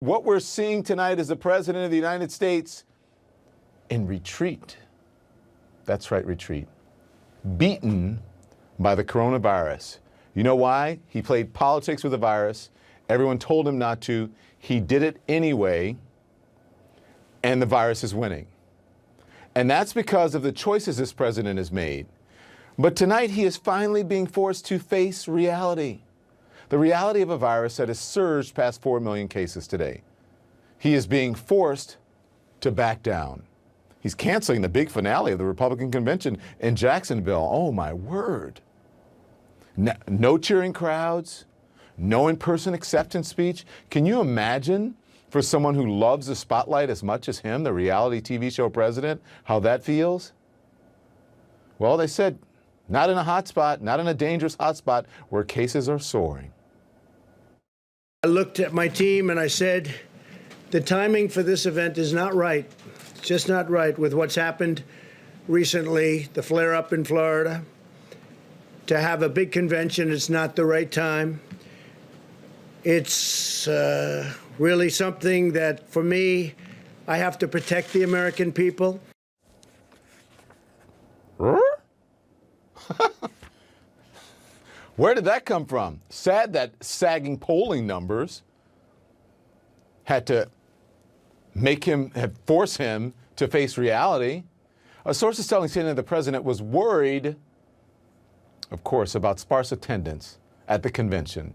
What we're seeing tonight is the President of the United States in retreat. That's right, retreat. Beaten by the coronavirus. You know why? He played politics with the virus. Everyone told him not to. He did it anyway, and the virus is winning. And that's because of the choices this president has made. But tonight he is finally being forced to face reality. The reality of a virus that has surged past 4 million cases today. He is being forced to back down. He's canceling the big finale of the Republican convention in Jacksonville. Oh, my word. No cheering crowds, no in-person acceptance speech. Can you imagine, for someone who loves the spotlight as much as him, the reality TV show president, how that feels? Well, they said, not in a hot spot, not in a dangerous hot spot where cases are soaring. I looked at my team and I said, the timing for this event is not right. It's just not right with what's happened recently, the flare-up in Florida. To have a big convention, it's not the right time. It's really something that, for me, I have to protect the American people. Where did that come from? Sad that sagging polling numbers had to force him to face reality. A source is telling CNN the president was worried, of course, about sparse attendance at the convention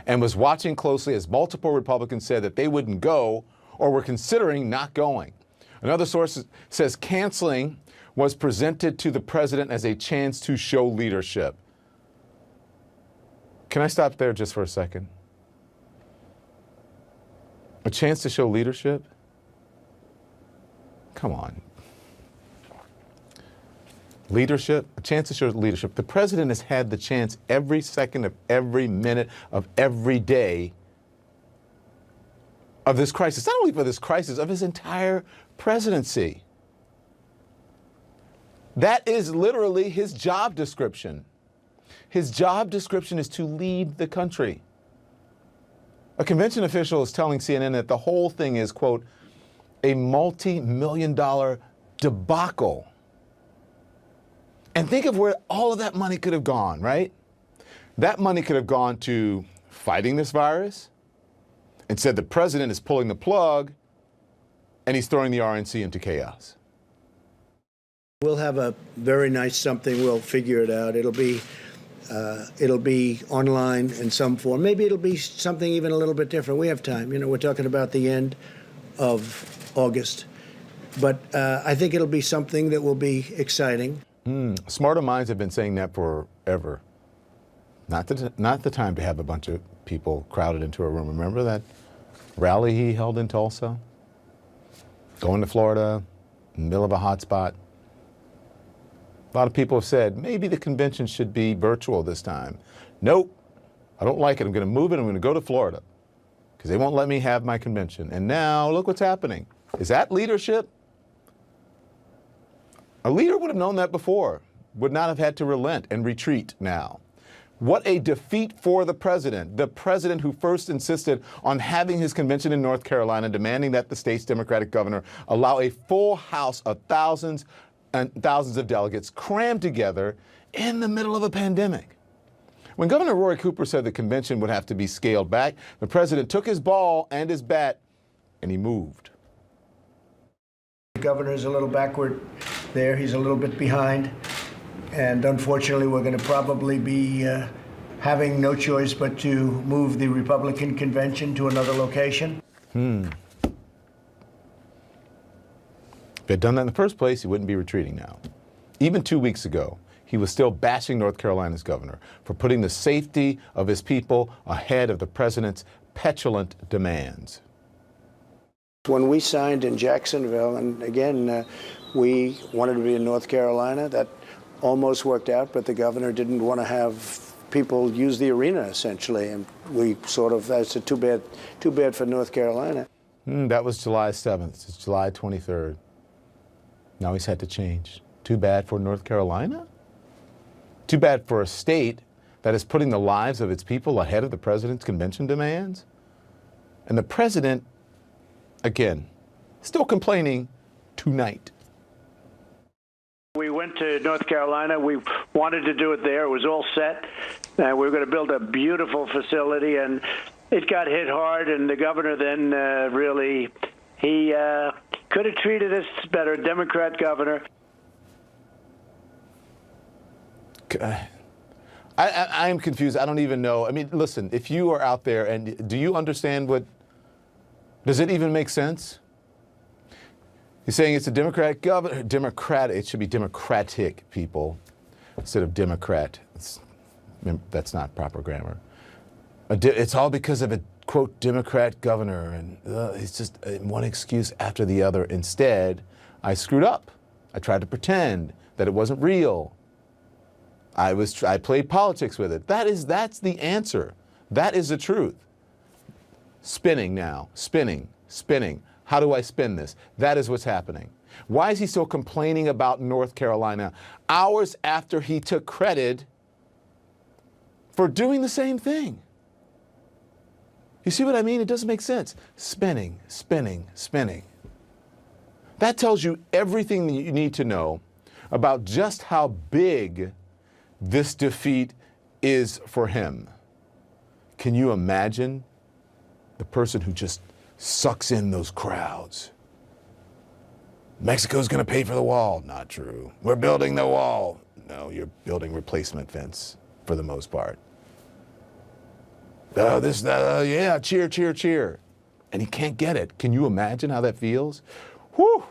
and was watching closely as multiple Republicans said that they wouldn't go or were considering not going. Another source says canceling was presented to the president as a chance to show leadership. Can I stop there just for a second? A chance to show leadership? Come on. Leadership, a chance to show leadership. The president has had the chance every second of every minute of every day of this crisis, not only for this crisis, of his entire presidency. That is literally his job description. His job description is to lead the country. A convention official is telling CNN that the whole thing is, quote, a multi-million-dollar debacle. And think of where all of that money could have gone, right? That money could have gone to fighting this virus. Instead, the president is pulling the plug and he's throwing the RNC into chaos. We'll have a very nice something. We'll figure it out. It'll be online in some form. Maybe it'll be something even a little bit different. We have time. You know, we're talking about the end of August. But I think it'll be something that will be exciting. Smarter minds have been saying that forever. Not the time to have a bunch of people crowded into a room. Remember that rally he held in Tulsa? Going to Florida, in the middle of a hot spot. A lot of people have said, maybe the convention should be virtual this time. Nope, I don't like it. I'm going to move it. I'm going to go to Florida because they won't let me have my convention. And now look what's happening. Is that leadership? A leader would have known that before, would not have had to relent and retreat now. What a defeat for the president who first insisted on having his convention in North Carolina, demanding that the state's Democratic governor allow a full house of thousands and thousands of delegates crammed together in the middle of a pandemic. When Governor Roy Cooper said the convention would have to be scaled back, the president took his ball and his bat and he moved. The governor's a little backward there. He's a little bit behind. And unfortunately, we're going to probably be having no choice but to move the Republican convention to another location. If he had done that in the first place, he wouldn't be retreating now. Even 2 weeks ago, he was still bashing North Carolina's governor for putting the safety of his people ahead of the president's petulant demands. When we signed in Jacksonville, and again, we wanted to be in North Carolina, that almost worked out, but the governor didn't want to have people use the arena, essentially, and we sort of, that's too bad for North Carolina. That was July 7th. It's July 23rd. Now he's had to change. Too bad for North Carolina? Too bad for a state that is putting the lives of its people ahead of the president's convention demands? And the president again, still complaining tonight. We went to North Carolina. We wanted to do it there. It was all set. We were going to build a beautiful facility, and it got hit hard. And the governor then he could have treated us better, Democrat governor. I am confused. I don't even know. I mean, listen, if you are out there and do you understand does it even make sense? He's saying it's a Democrat governor, it should be Democratic people instead of Democrat. That's not proper grammar. It's all because of a, quote, Democrat governor, and it's just one excuse after the other. Instead, I screwed up. I tried to pretend that it wasn't real. I played politics with it. That's the answer. That is the truth. Spinning now, spinning. How do I spin this? That is what's happening. Why is he still complaining about North Carolina hours after he took credit for doing the same thing? You see what I mean? It doesn't make sense. Spinning. That tells you everything that you need to know about just how big this defeat is for him. Can you imagine the person who just sucks in those crowds? Mexico's going to pay for the wall. Not true. We're building the wall. No, you're building replacement fence for the most part. Yeah, cheer. And he can't get it. Can you imagine how that feels? Whew.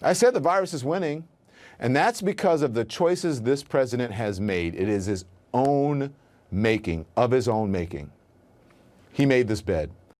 I said the virus is winning, and that's because of the choices this president has made. It is his own making, of his own making. He made this bed.